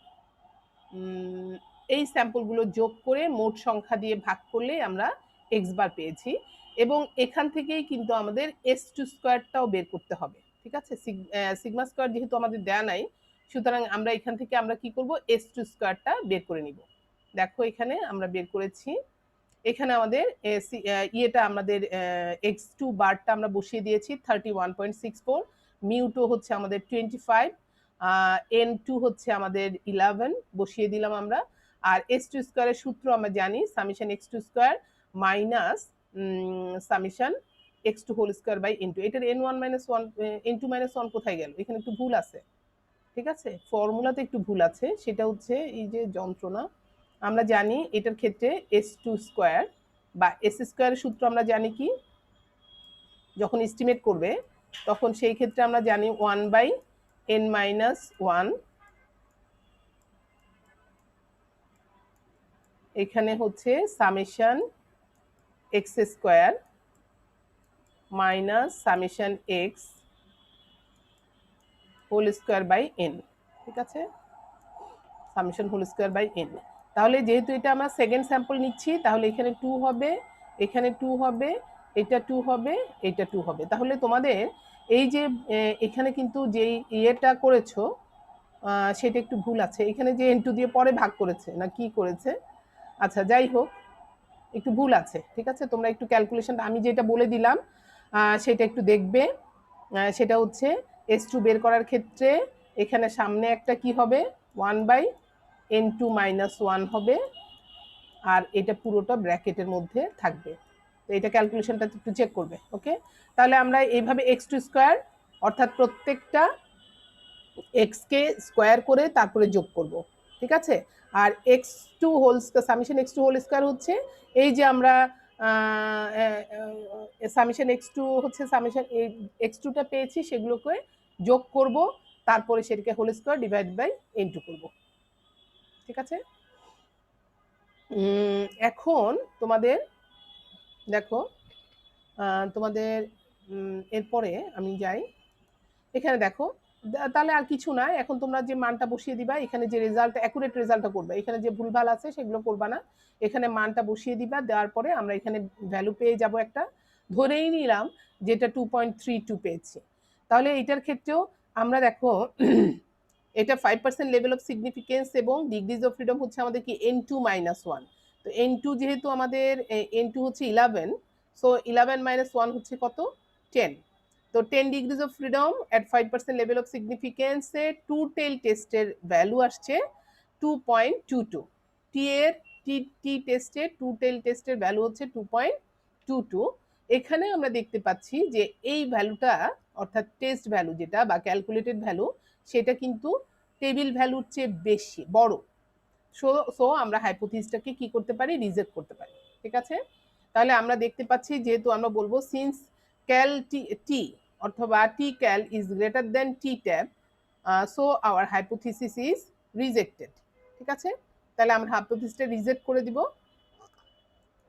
এই স্যাম্পলগুলো যোগ করে মোট সংখ্যা দিয়ে ভাগ করলে আমরা এক্স বার পেয়েছি, এবং এখান থেকেই কিন্তু আমাদের s2 স্কোয়ারটাও বের করতে হবে। ঠিক আছে, সিগমা স্কোয়ার যেহেতু আমাদের দেয়া নাই, সুতরাং আমরা এখান থেকে আমরা কি করব, s2 স্কোয়ারটা বের করে নিব। দেখো এখানে আমরা বের করেছি, এখানে আমাদের ইয়েটা আমাদের x2 বারটা আমরা বসিয়ে দিয়েছি 31.64, μ2 হচ্ছে আমাদের 25, n2 হচ্ছে আমাদের 11 বসিয়ে দিলাম আমরা। আর s2 স্কোয়ারের সূত্র আমরা জানি, summation x2 square minus summation x2 whole square by n2। এটার n1 মাইনাস 1, n2 মাইনাস 1 কোথায় গেল? এখানে একটু ভুল আছে, ঠিক আছে, ফর্মুলাতে একটু ভুল আছে, সেটা হচ্ছে এই যে যন্ত্রণা। আমরা জানি এটার ক্ষেত্রে s2 স্কোয়ার বা s স্কোয়ারের সূত্র আমরা জানি কি, যখন এস্টিমেট করবে তখন সেই ক্ষেত্রে আমরা জানি 1/n মাইনাস 1, এখানে হচ্ছে summation x square minus summation x whole square by n। ঠিক আছে, summation whole square by n। তাহলে যেহেতু এটা আমরা সেকেন্ড স্যাম্পল নিচ্ছি, তাহলে এখানে 2 হবে, এখানে 2 হবে, এটা 2 হবে, এটা 2 হবে। তাহলে তোমাদের এই যে এখানে কিন্তু যেই ইয়েটা করেছো সেটা একটু ভুল আছে, এখানে যে n2 দিয়ে পরে ভাগ করেছে না কি করেছে, আচ্ছা যাই হোক, একটু ভুল আছে। ঠিক আছে, তোমরা একটু ক্যালকুলেশন আমি যেটা বলে দিলাম সেটা একটু দেখবে। সেটা হচ্ছে S2 বের করার ক্ষেত্রে এখানে সামনে একটা কি হবে 1/n2 - 1 হবে, আর এটা পুরোটা ব্র্যাকেটের মধ্যে থাকবে। তো এটা ক্যালকুলেশনটা একটু চেক করবে। ওকে, তাহলে আমরা এইভাবে x2 স্কোয়ার অর্থাৎ প্রত্যেকটা x কে স্কোয়ার করে তারপরে যোগ করব, ঠিক আছে। আর x2 whole summation x2 whole square হচ্ছে এই যে আমরা সামেশন x2 হচ্ছে সামেশন x2টা পেয়েছি সেগুলোকে যোগ করব, তারপরে সেটাকে whole square divide by n2 করব, ঠিক আছে। এখন তোমাদের দেখো, তোমাদের এরপরে আমি যাই, এখানে দেখো, তাহলে আর কিছু না, এখন তোমরা যে মানটা বসিয়ে দিবা, এখানে যে রেজাল্ট অ্যাকুরেট রেজাল্টটা করবে, এখানে যে ভুলভাল আছে সেগুলো করবা না, এখানে মানটা বসিয়ে দিবা, দেওয়ার পরে আমরা এখানে ভ্যালু পেয়ে যাব একটা, ধরেই নিলাম যেটা 2.32 পেয়েছি। তাহলে এটার ক্ষেত্রেও আমরা দেখো এটা 5% লেভেল অফ সিগনিফিকেন্স এবং ডিগ্রিজ অফ ফ্রিডম হচ্ছে আমাদের কি n2 - 1। তো n2 যেহেতু আমাদের n2 হচ্ছে 11, সো 11 - 1 হচ্ছে কত 10। তো 10 degrees of freedom at 5% level of সিগনিফিকেন্সে টু টেল টেস্টের ভ্যালু আসছে 2.22। টি এর টি টেস্টে টু টেল টেস্টের ভ্যালু হচ্ছে 2.22। এখানে আমরা দেখতে পাচ্ছি যে এই ভ্যালুটা অর্থাৎ টেস্ট ভ্যালু যেটা বা ক্যালকুলেটেড ভ্যালু সেটা কিন্তু টেবিল ভ্যালুর চেয়ে বেশি বড়। সো আমরা হাইপোথিসিসটাকে কি করতে পারি, রিজেক্ট করতে পারি, ঠিক আছে। তাহলে আমরা দেখতে পাচ্ছি যেহেতু আমরা বলবো সিন্স ক্যাল টি অথবা T cal is greater than T tab, so our hypothesis is rejected, ঠিক আছে। তাহলে আমরা হাইপোথিসিসটা রিজেক্ট করে দিব।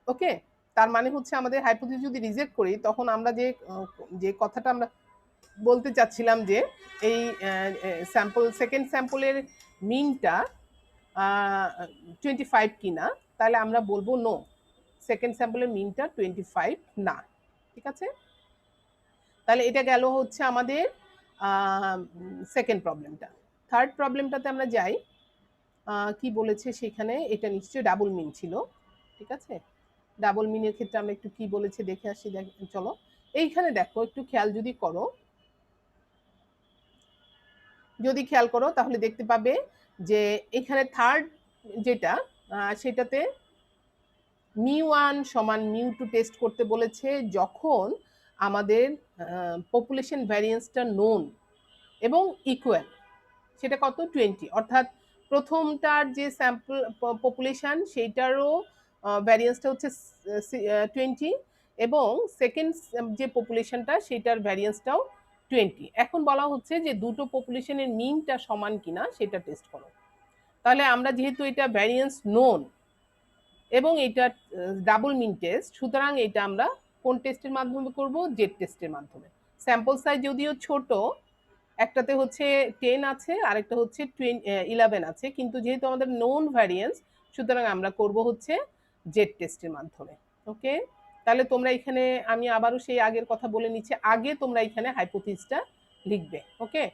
ওকে, তার মানে হচ্ছে আমাদের হাইপোথিসিস যদি রিজেক্ট করি তখন আমরা যে কথাটা আমরা বলতে চাচ্ছিলাম যে এই স্যাম্পল সেকেন্ড স্যাম্পলের মিনটা 25 কিনা, তাহলে আমরা বলবো নো, সেকেন্ড স্যাম্পলের মিনটা 25 না, ঠিক আছে। তাহলে এটা গেল হচ্ছে আমাদের সেকেন্ড প্রবলেমটা। থার্ড প্রবলেমটাতে আমরা যাই, কি বলেছে সেখানে, এটা নিশ্চয়ই ডাবল মিন ছিল, ঠিক আছে। ডাবল মিনের ক্ষেত্রে আমরা একটু কি বলেছে দেখে আসি, চলো। এইখানে দেখো একটু খেয়াল যদি করো, তাহলে দেখতে পাবে যে এখানে থার্ড যেটা সেটাতে μ1 = μ2 টেস্ট করতে বলেছে যখন আমাদের পপুলেশন ভ্যারিয়েন্সটা নোন এবং ইকুয়াল, সেটা কত 20, অর্থাৎ প্রথমটার যে স্যাম্পল পপুলেশন সেইটারও ভ্যারিয়েন্সটা হচ্ছে 20 এবং সেকেন্ড যে পপুলেশনটা সেটার ভ্যারিয়েন্সটাও 20। এখন বলা হচ্ছে যে দুটো পপুলেশনের মিনটা সমান কিনা সেটা টেস্ট করো। তাহলে আমরা যেহেতু এটা ভ্যারিয়েন্স নোন এবং এটা ডাবল মিন টেস্ট, সুতরাং এটা আমরা কোন টেস্টের মাধ্যমে করব, জেড টেস্টের মাধ্যমে। স্যাম্পল সাইজ যদিও ছোট, একটাতে হচ্ছে 10 আছে আরেকটা হচ্ছে 11 আছে, কিন্তু যেহেতু আমাদের নোন ভ্যারিয়েন্স সুতরাং আমরা করব হচ্ছে জেড টেস্টের মাধ্যমে। ওকে, তাহলে তোমরা এখানে আমি আবারও সেই আগের কথা বলে নিচ্ছি, আগে তোমরা এখানে হাইপোথিসিসটা লিখবে। ওকে,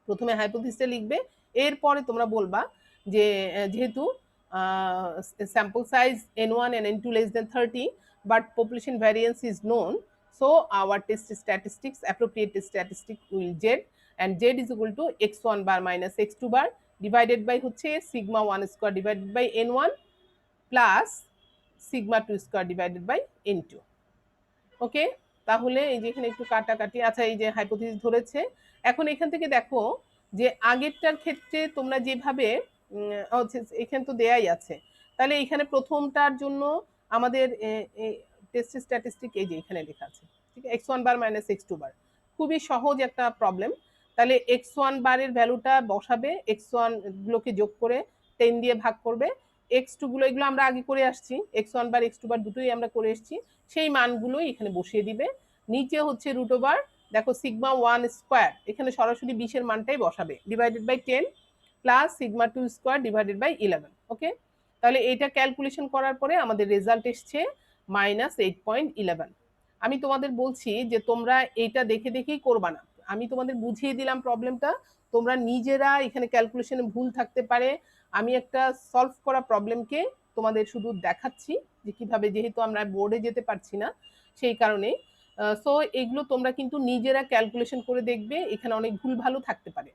প্রথমে হাইপোথিসিসটা লিখবে, এরপরে তোমরা বলবা যে যেহেতু sample size n1 and n2 less than 30 but population variance is known, so our test statistics, appropriate test statistic will z, and z is equal to x1 bar minus x2 bar divided by হচ্ছে sigma 1 square divided by n1 plus sigma 2 square divided by n2। ওকে, তাহলে এই যে এখানে একটু কাটাকাটি, আচ্ছা এই যে হাইপোথিসিস ধরেছে। এখন এখান থেকে দেখো যে আগেরটার ক্ষেত্রে তোমরা যেভাবে এখানে তো দেয়াই আছে, তাহলে এখানে প্রথমটার জন্য আমাদের টেস্ট স্ট্যাটিস্টিক এই যে এখানে লেখা আছে, ঠিক আছে, x1 বার মাইনাস x2 বার, খুবই সহজ একটা প্রবলেম। তাহলে x1 বারের ভ্যালুটা বসাবে, x1 গুলোকে যোগ করে 10 দিয়ে ভাগ করবে, x2 গুলো এগুলো আমরা আগে করে আসছি, x1 বার x2 বার দুটোই আমরা করে এসেছি, সেই মানগুলোই এখানে বসিয়ে দিবে। নিচে হচ্ছে রুট ওভার, দেখো সিগমা 1 স্কোয়ার, এখানে সরাসরি 20 এর মানটাই বসাবে, divided by 10 plus sigma 2 square divided by 11। Okay, তাহলে এটা ক্যালকুলেশন করার পরে আমাদের রেজাল্ট এসছে -8.11। আমি তোমাদের বলছি যে তোমরা এইটা দেখে দেখেই করবা না, আমি তোমাদের বুঝিয়ে দিলাম প্রবলেমটা, তোমরা নিজেরা এখানে ক্যালকুলেশনে ভুল থাকতে পারে, আমি একটা সলভ করা প্রবলেমকে তোমাদের শুধু দেখাচ্ছি যে কিভাবে, যেহেতু আমরা বোর্ডে যেতে পারছি না সেই কারণে। সো এগুলো তোমরা কিন্তু নিজেরা ক্যালকুলেশন করে দেখবে, এখানে অনেক ভুল ভালো থাকতে পারে।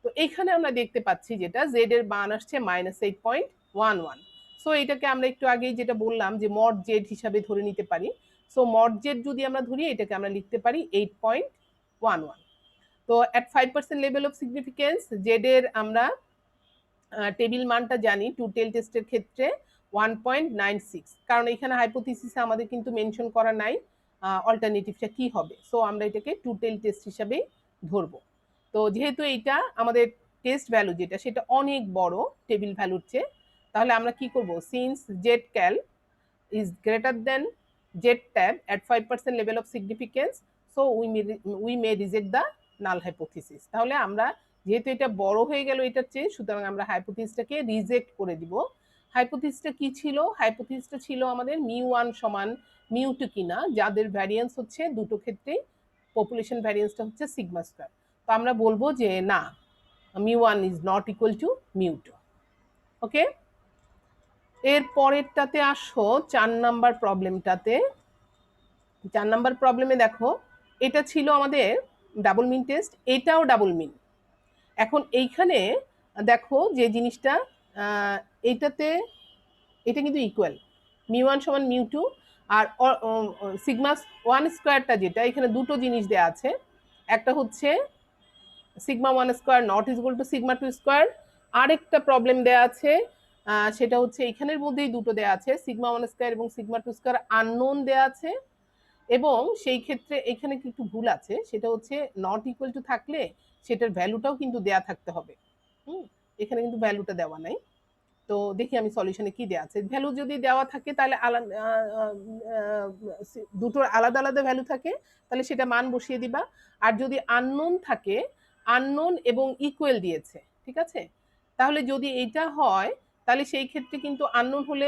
তো এখানে আমরা দেখতে পাচ্ছি যেটা জেড এর মান আসছে -8.11। সো এটাকে আমরা একটু আগেই যেটা বললাম যে মড জেড হিসাবে ধরে নিতে পারি। সো মড জেড যদি আমরা ধরি, এটাকে আমরা লিখতে পারি 8.11। তো at 5% level of significance Z এর আমরা টেবিল মানটা জানি টু টেল টেস্টের ক্ষেত্রে 1.96, কারণ এখানে হাইপোথিসিসে আমাদের কিন্তু মেনশন করা নাই অল্টারনেটিভটা কি হবে। সো আমরা এটাকে টু টেল টেস্ট হিসাবে ধরবো। তো যেহেতু এইটা আমাদের টেস্ট ভ্যালু যেটা সেটা অনেক বড় টেবিল ভ্যালুর চেয়ে, তাহলে আমরা কি করব, since z cal is greater than z tab at 5% level of significance, so we may reject the null hypothesis। তাহলে আমরা যেহেতু এটা বড় হয়ে গেল এটার চেয়ে, সুতরাং আমরা হাইপোথিসিসটাকে রিজেক্ট করে দিব। হাইপোথিসিসটা কি ছিল? হাইপোথিসিসটা ছিল আমাদের μ1 সমান μ2 কিনা, যাদের ভ্যারিয়েন্স হচ্ছে দুটো ক্ষেত্রেই পপুলেশন ভ্যারিয়েন্সটা হচ্ছে সিগমা স্কয়ার। তো আমরা বলবো যে না, μ1 is not equal to μ2। ওকে, এর পরেরটাতে আসো 4 নাম্বার প্রবলেমটাতে। 4 নাম্বার প্রবলেমে দেখো, এটা ছিল আমাদের ডাবল মিন টেস্ট, এটাও ডাবল মিন। এখন এইখানে দেখো যে জিনিসটা, এইটাতে এটা কিন্তু ইকুয়াল, μ1 সমান μ2, আর সিগমা 1 স্কয়ারটা যেটা, এখানে দুটো জিনিস দেওয়া আছে। একটা হচ্ছে sigma 1 square not is equal to sigma 2 square. আরেকটা প্রবলেম দেওয়া আছে, সেটা হচ্ছে এখানের মধ্যেই দুটো দেওয়া আছে, সিগমা 1 স্কয়ার এবং সিগমা 2 স্কয়ার আননোন দেওয়া আছে। এবং সেই ক্ষেত্রে এখানে একটু ভুল আছে, সেটা হচ্ছে নট ইকুয়াল টু থাকলে সেটার ভ্যালুটাও কিন্তু দেয়া থাকতে হবে। এখানে কিন্তু ভ্যালুটা দেওয়া নাই। তো দেখি আমি সলিউশনে কি দেওয়া আছে। ভ্যালু যদি দেওয়া থাকে তাহলে দুটোর আলাদা আলাদা ভ্যালু থাকে, তাহলে সেটা মান বসিয়ে দিবা। আর যদি আননোন থাকে, আননোন এবং ইকুয়াল দিয়েছে, ঠিক আছে, তাহলে যদি এইটা হয় তাহলে সেই ক্ষেত্রে কিন্তু আননোন হলে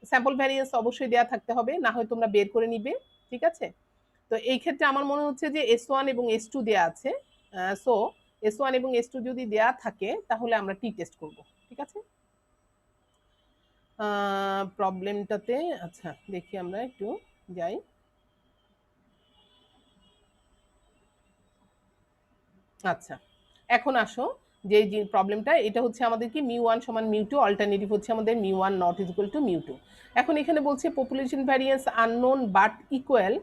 স্যাম্পল ভ্যারিয়েন্স অবশ্যই দেওয়া থাকতে হবে, না হয় তোমরা বের করে নিবে, ঠিক আছে। তো এই ক্ষেত্রে আমার মনে হচ্ছে যে S1 এবং S2 দেওয়া আছে। সো S1 এবং S2 যদি দেওয়া থাকে তাহলে আমরা টি টেস্ট করব, ঠিক আছে। প্রবলেমটাতে আচ্ছা দেখি আমরা একটু যাই। আচ্ছা, এখন আসো যে প্রবলেমটা, এটা হচ্ছে আমাদের কি μ1 সমান μ2, অল্টারনেটিভ হচ্ছে আমাদের μ1 নট ইজ ইকুয়াল টু μ2। এখন এখানে বলছে population variance unknown but equal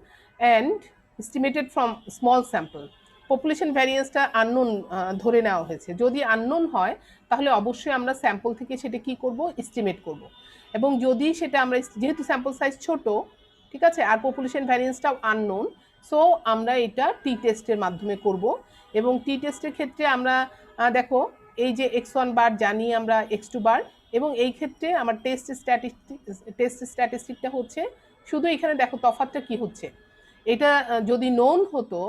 and estimated from small sample. Population ভ্যারিয়েন্সটা আননোন ধরে নেওয়া হয়েছে। যদি আননোন হয় তাহলে অবশ্যই আমরা স্যাম্পল থেকে সেটা কি করব, এস্টিমেট করব। এবং যদি সেটা আমরা, যেহেতু স্যাম্পল সাইজ ছোট, ঠিক আছে, আর পপুলেশন ভ্যারিয়েন্সটাও আননোন, সো আমরা এটা টি টেস্টের মাধ্যমে করব। এবং টি টেস্টের ক্ষেত্রে আমরা দেখো এই যে x1 বার জানি আমরা, x2 বার, এবং এই ক্ষেত্রে আমার টেস্ট স্ট্যাটিস্টিকটা হচ্ছে শুধু, এখানে দেখো তফাৎটা কি হচ্ছে, এটা যদি নোন হতো,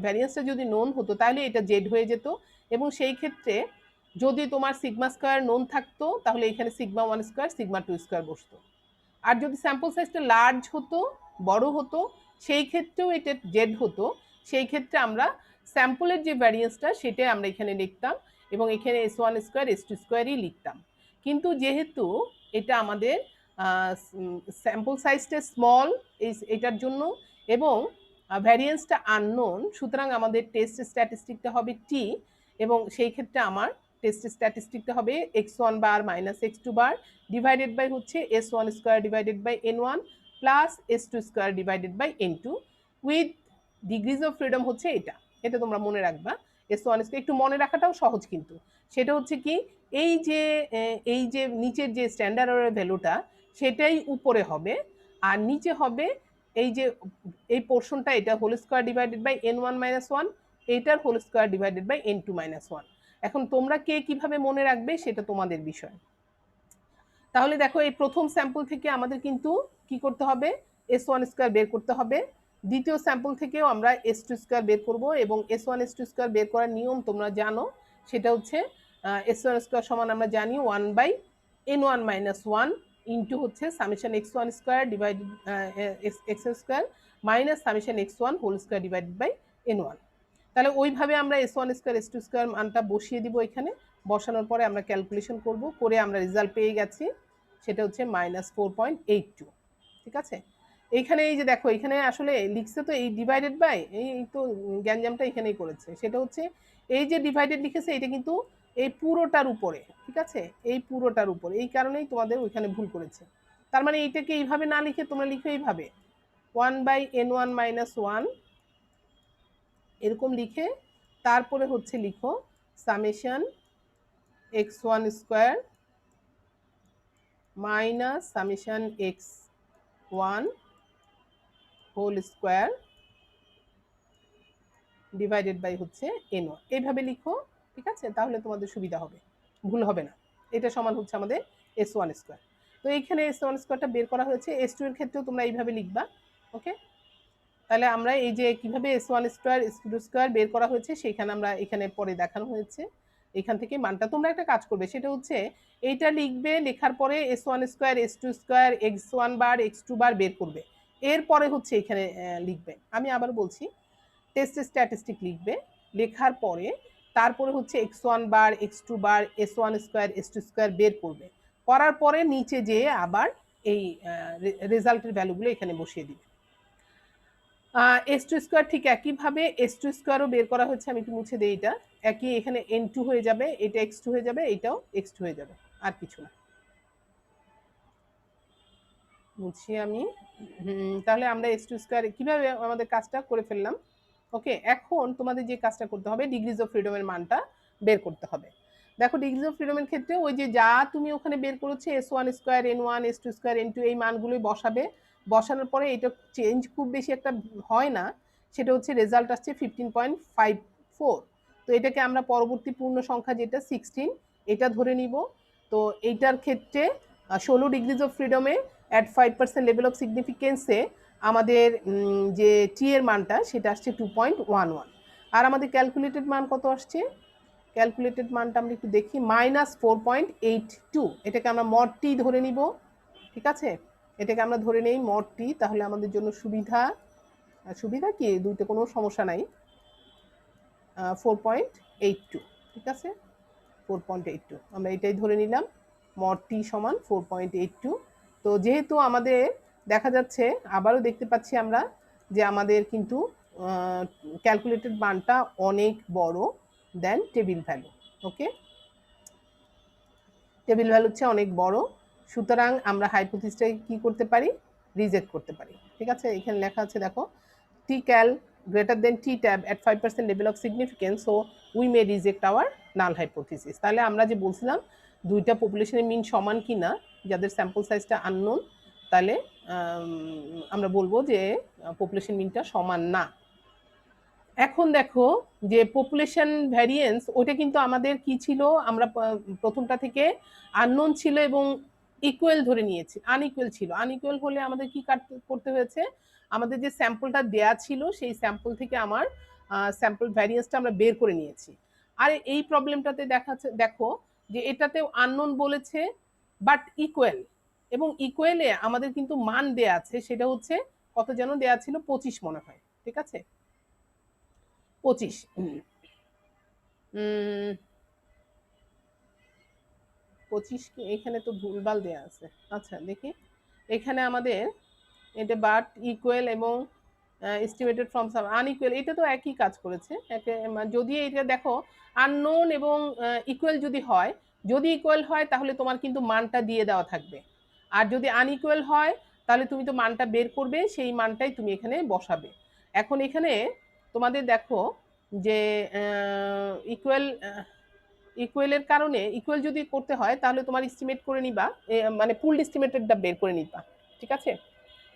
ভ্যারিয়েন্সটা যদি নোন হতো তাহলে এটা জেড হয়ে যেত, এবং সেই ক্ষেত্রে যদি তোমার সিগমা স্কয়ার নোন থাকতো তাহলে এখানে সিগমা 1 স্কয়ার সিগমা 2 স্কয়ার বসতো। আর যদি স্যাম্পল সাইজটা লার্জ হতো, বড় হতো, সেই ক্ষেত্রেও এটা জেড হতো। সেই ক্ষেত্রে আমরা স্যাম্পলের যে ভ্যারিয়েন্সটা সেটাই আমরা এখানে লিখতাম, এবং এখানে S1 স্কয়ার S2 স্কয়ারই লিখতাম। কিন্তু যেহেতু এটা আমাদের স্যাম্পল সাইজটা স্মল এটার জন্য, এবং ভ্যারিয়েন্সটা আননোন, সুতরাং আমাদের টেস্ট স্ট্যাটিস্টিকটা হবে টি, এবং সেই ক্ষেত্রে আমার টেস্ট স্ট্যাটিস্টিকটা হবে x1 bar minus x2 bar divided by হচ্ছে S1 square divided by N1 plus S2 square divided by N2 with degrees of freedom হচ্ছে এটা। এটা তোমরা মনে রাখবা। S1 স্কয়ার একটু মনে রাখাটাও সহজ, কিন্তু সেটা হচ্ছে কি, এই যে নিচের যে স্ট্যান্ডার্ড এরর ভ্যালুটা সেটাই উপরে হবে, আর নিচে হবে এই যে এই পোর্শনটা, এটা whole square divided by N1 minus 1, এইটার whole square divided by N2 minus 1। এখন তোমরা কে কিভাবে মনে রাখবে সেটা তোমাদের বিষয়। তাহলে দেখো এই প্রথম স্যাম্পল থেকে আমাদের কিন্তু কি করতে হবে, S1 স্কয়ার বের করতে হবে। দ্বিতীয় স্যাম্পল থেকেও আমরা S2 স্কয়ার বের করব, এবং S1 S2 স্কয়ার বের করার নিয়ম তোমরা জানো, সেটা হচ্ছে S1 স্কয়ার সমান আমরা জানি 1 বাই N1 মাইনাস 1 ইন্টু হচ্ছে summation x1 square divided x square minus summation x1 whole square divided by N1। তাহলে ওইভাবে আমরা S1 স্কয়ার S2 স্কয়ার মানটা বসিয়ে দিব এখানে। বসানোর পরে আমরা ক্যালকুলেশন করব, করে আমরা রেজাল্ট পেয়ে গেছি, সেটা হচ্ছে -4.82, ঠিক আছে। এইখানে এই যে দেখো এখানে আসলে লিখছে তো এই ডিভাইডেড বাই, এই তো গ্যাঞ্জামটা এখানেই করেছে, সেটা হচ্ছে এই যে ডিভাইডেড লিখেছে এটা কিন্তু এই পুরোটার উপরে, ঠিক আছে, এই পুরোটার উপরে, এই কারণেই তোমাদের ওইখানে ভুল করেছে। তার মানে এইটাকে এইভাবে না লিখে তোমরা লিখো এইভাবে 1/n1 - 1 এরকম লিখে তারপরে হচ্ছে লিখো summation x1² minus summation x1 whole square divided by হচ্ছে n1, এইভাবে লিখো, ঠিক আছে, তাহলে তোমাদের সুবিধা হবে, ভুল হবে না। এটা সমান হচ্ছে আমাদের s1²। তো এইখানে s1²টা বের করা হয়েছে, s2 এর ক্ষেত্রেও তোমরা এইভাবে লিখবা। ওকে, তাহলে আমরা এই যে কিভাবে s1² s2² বের করা হয়েছে সেইখানে আমরা এখানে পরে দেখানো হয়েছে। এখান থেকে মানটা তোমরা একটা কাজ করবে, সেটা হচ্ছে এইটা লিখবে, লেখার পরে s1² s2² x1 বার x2 বার বের করবে, এরপরে হচ্ছে এখানে লিখবে। আমি আবার বলছি, টেস্ট স্ট্যাটিস্টিক লিখবে, লেখার পরে তারপরে হচ্ছে x1 বার x2 বার s1² s2² বের করবে, করার পরে নিচে যেয়ে আবার এই রেজাল্টের ভ্যালুগুলো এখানে বসিয়ে দিবে। s2² ঠিক একইভাবে s2²ও বের করা হচ্ছে, আমি একটু মুছে দিই, এটা একই, এখানে n2 হয়ে যাবে, এটা x2 হয়ে যাবে, এটাও x2 হয়ে যাবে, আর কিছু না। বুঝছি আমি। তাহলে আমরা s2² কিভাবে আমাদের কাজটা করে ফেললাম। ওকে, এখন তোমাদের যে কাজটা করতে হবে ডিগ্রিজ অফ ফ্রিডমের মানটা বের করতে হবে। দেখো ডিগ্রিজ অফ ফ্রিডমের ক্ষেত্রে ওই যে যা তুমি ওখানে বের করেছো s1² n1 s2² n2 এই মানগুলোই বসাবে, বসানোর পরে এটা চেঞ্জ খুব বেশি একটা হয় না, সেটা হচ্ছে রেজাল্ট আসছে 15.54। তো এটাকে আমরা পরবর্তী পূর্ণ সংখ্যা যেটা 16 এটা ধরে নিব। তো এইটার ক্ষেত্রে 16 ডিগ্রিজ অফ ফ্রিডমে অ্যাট 5% লেভেল অফ সিগনিফিকেন্সে আমাদের যে টি এর মানটা সেটা আসছে 2.11, আর আমাদের ক্যালকুলেটেড মান কত আসছে, ক্যালকুলেটেড মানটা আমরা একটু দেখি -4.82, এটাকে আমরা মড টি ধরে নিব, ঠিক আছে, এটাকে আমরা ধরে নেই মড টি, তাহলে আমাদের জন্য সুবিধা, সুবিধা কি দুইটা কোনো সমস্যা নাই, 4.82, ঠিক আছে, 4.82 আমরা এটাই ধরে নিলাম, মড টি সমান 4.82। তো যেহেতু আমাদের দেখা যাচ্ছে, আবারও দেখতে পাচ্ছি আমরা যে আমাদের কিন্তু ক্যালকুলেটেড মানটা অনেক বড় দেন টেবিল ভ্যালু। ওকে, টেবিল ভ্যালু হচ্ছে অনেক বড়, সুতরাং আমরা হাইপোথিসিসটাকে কি করতে পারি, রিজেক্ট করতে পারি, ঠিক আছে। এখানে লেখা আছে দেখো টি ক্যাল greater than t tab at 5% level of significance, so we may reject our null hypothesis। তাহলে আমরা যে বলছিলাম দুইটা পপুলেশনের মিন সমান কিনা, যাদের স্যাম্পল সাইজটা আননোন, তাহলে আমরা বলবো যে পপুলেশন মিনটা সমান না। এখন দেখো যে পপুলেশন ভ্যারিয়েন্স ওইটা কিন্তু আমাদের কি ছিল, আমরা প্রথমটা থেকে আননোন ছিল এবং ইকুয়াল ধরে নিয়েছি, আনইকুয়াল ছিল, আনইকুয়াল হলে আমাদের কি করতে হয়েছে, আমাদের যে স্যাম্পলটা দেয়া ছিল সেই স্যাম্পল থেকে আমার স্যাম্পল ভ্যারিয়েন্সটা আমরা বের করে নিয়েছি। আর এই প্রবলেমটাতে দেখাচ্ছে, দেখো যে এটাতেও আননোন বলেছে বাট ইকুয়াল, এবং ইকুয়ালে আমাদের কিন্তু মান দেয়া আছে, সেটা হচ্ছে কত যেন দেয়া ছিল 25 মনে হয়, ঠিক আছে, 25। এখানে তো ভুলভাল দেয়া আছে, আচ্ছা দেখি, এখানে আমাদের এটা বাট ইকুয়াল এবং এস্টিমেটেড ফ্রম সাম আনইকুয়াল, এটা তো একই কাজ করেছে, যদি এটা দেখো আননোন এবং ইকুয়াল যদি হয়, যদি ইকুয়াল হয় তাহলে তোমার কিন্তু মানটা দিয়ে দেওয়া থাকবে, আর যদি আনইকুয়াল হয় তাহলে তুমি তো মানটা বের করবে, সেই মানটাই তুমি এখানে বসাবে। এখন এখানে তোমাদের দেখো যে ইকুয়াল, ইকুয়ালের কারণে ইকুয়াল যদি করতে হয় তাহলে তোমার এস্টিমেট করে নিবা, মানে পুলড এস্টিমেটেডটা বের করে নিবা, ঠিক আছে।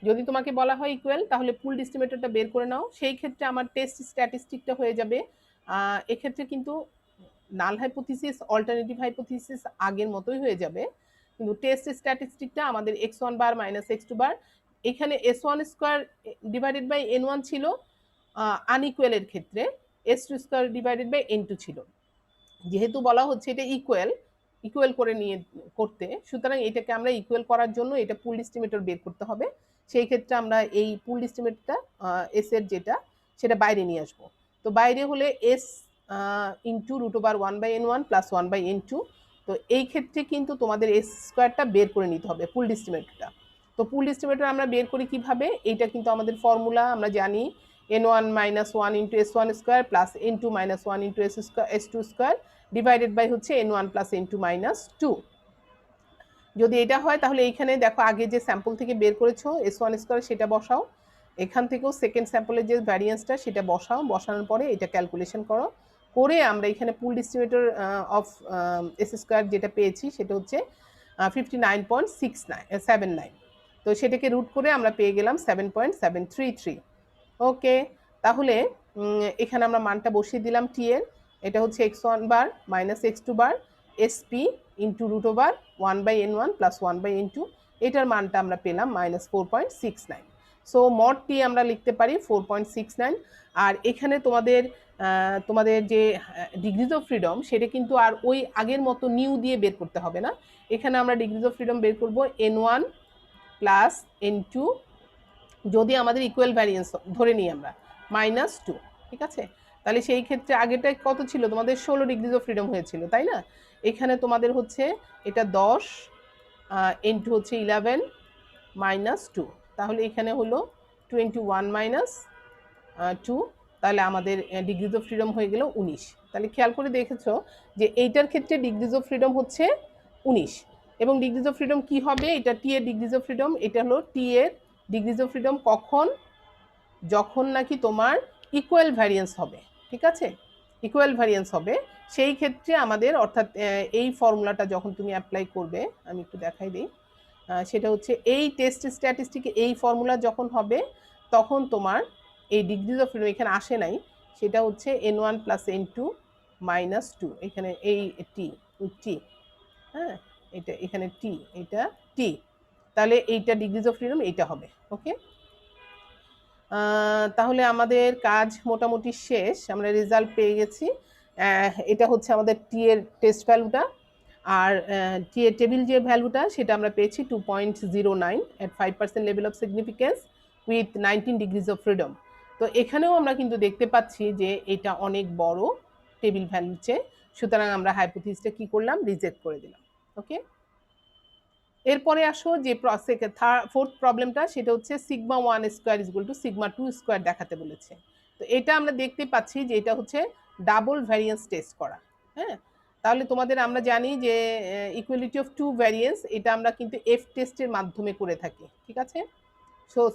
যদি তোমাকে বলা হয় ইকুয়াল তাহলে পুলড এস্টিমেটেডটা বের করে নাও, সেই ক্ষেত্রে আমার টেস্ট স্ট্যাটিস্টিকটা হয়ে যাবে। এক্ষেত্রে কিন্তু নাল হাইপোথিসিস অল্টারনেটিভ হাইপোথিসিস আগের মতোই হয়ে যাবে, কিন্তু টেস্ট স্ট্যাটিস্টিকটা আমাদের x1 বার মাইনাস x2 বার, এখানে s1² ডিভাইডেড বাই n1 ছিল আনইকুয়ালের ক্ষেত্রে, s2² ডিভাইডেড বাই n2 ছিল, যেহেতু বলা হচ্ছে এটা ইকুয়াল, ইকুয়াল করে নিয়ে করতে, সুতরাং এটাকে আমরা ইকুয়াল করার জন্য এটা পুল এস্টিমেটর বের করতে হবে, সেই ক্ষেত্রে আমরা এই পুল এস্টিমেটটা এস এর যেটা সেটা বাইরে নিয়ে আসবো। তো বাইরে হলে S into √1/n1 plus 1/n2, তো এই ক্ষেত্রে কিন্তু তোমাদের s² বের করে নিতে হবে পুল এস্টিমেটটা। তো তো পুল এস্টিমেটর আমরা বের করি কিভাবে, এইটা কিন্তু আমাদের ফর্মুলা আমরা জানি, n1 - 1 × s1 square plus n2 - 1 × s2 square divided by হচ্ছে n1 + n2 - 2। যদি এটা হয় তাহলে এইখানে দেখো আগে যে স্যাম্পল থেকে বের করেছো s1 স্কোয়ার সেটা বসাও, এখান থেকেও সেকেন্ড স্যাম্পলের যে ভ্যারিয়েন্সটা সেটা বসাও, বসানোর পরে এটা ক্যালকুলেশন করো, করে আমরা এখানে পুল এস্টিমেটর অফ এস স্কোয়ার যেটা পেয়েছি সেটা হচ্ছে 59.79। তো সেটাকে রুট করে আমরা পেয়ে গেলাম 7.733। ওকে, তাহলে এখানে আমরা মানটা বসিয়ে দিলাম টি এর, এটা হচ্ছে x1 bar minus x2 bar SP into root over 1/n1 plus 1/n2, এটার মানটা আমরা পেলাম -4.69। সো মড টি আমরা লিখতে পারি 4.69। আর এখানে তোমাদের যে ডিগ্রিজ অফ ফ্রিডম সেটা কিন্তু আর ওই আগের মতো নিউ দিয়ে বের করতে হবে না, এখানে আমরা ডিগ্রিজ অফ ফ্রিডম বের করব n1 প্লাস n2, যদি আমাদের ইকুয়াল ভ্যারিয়েন্স ধরে নিই আমরা -2, ঠিক আছে। তাহলে সেই ক্ষেত্রে আগেটা কত ছিল তোমাদের 16 ডিগ্রিজ অফ ফ্রিডম হয়েছিল, তাই না। এখানে তোমাদের হচ্ছে এটা 10 n2 হচ্ছে 11 -2, তাহলে এখানে হলো 21 - 2, তাহলে আমাদের ডিগ্রিজ অফ ফ্রিডম হয়ে গেল 19। তাহলে খেয়াল করে দেখেছো যে এইটার ক্ষেত্রে ডিগ্রিজ অফ ফ্রিডম হচ্ছে 19, এবং ডিগ্রিজ অফ ফ্রিডম কি হবে, এটা টি এর ডিগ্রিজ অফ ফ্রিডম, এটা হলো টি এর ডিগ্রিজ অফ ফ্রিডম কখন, যখন নাকি তোমার ইকুয়াল ভ্যারিয়েন্স হবে, ঠিক আছে, ইকুয়াল ভ্যারিয়েন্স হবে সেই ক্ষেত্রে আমাদের, অর্থাৎ এই ফর্মুলাটা যখন তুমি অ্যাপ্লাই করবে, আমি একটু দেখাই দিই, সেটা হচ্ছে এই টেস্ট স্ট্যাটিস্টিকে এই ফর্মুলা যখন হবে তখন তোমার এই ডিগ্রিজ অফ ফ্রিডম এখানে আসে নাই, সেটা হচ্ছে n1 + n2 - 2, এখানে এই টি, হ্যাঁ এটা এখানে টি, এটা টি, তাহলে এইটা ডিগ্রিজ অফ ফ্রিডম এইটা হবে। ওকে, তাহলে আমাদের কাজ মোটামুটি শেষ, আমরা রেজাল্ট পেয়ে গেছি। এটা হচ্ছে আমাদের টি এর টেস্ট ভ্যালুটা, আর টি এর টেবিল যে ভ্যালুটা সেটা আমরা পেয়েছি 2.09 at 5% level of significance with 19 degrees of freedom. তো এখানেও আমরা কিন্তু দেখতে পাচ্ছি যে এটা অনেক বড় টেবিল ভ্যালুর চেয়ে, সুতরাং আমরা হাইপোথিসিসটা কি করলাম, রিজেক্ট করে দিলাম। ওকে, এরপরে আসো যে ফোর্থ প্রবলেমটা, সেটা হচ্ছে σ1 স্কোয়ার = σ2 স্কোয়ার দেখাতে বলেছে। তো এটা আমরা দেখতে পাচ্ছি যে এটা হচ্ছে ডাবল ভ্যারিয়েন্স টেস্ট করা। হ্যাঁ, তাহলে তোমাদের আমরা জানি যে ইকুয়ালিটি অফ টু ভ্যারিয়েন্স এটা আমরা কিন্তু এফ টেস্টের মাধ্যমে করে থাকি, ঠিক আছে।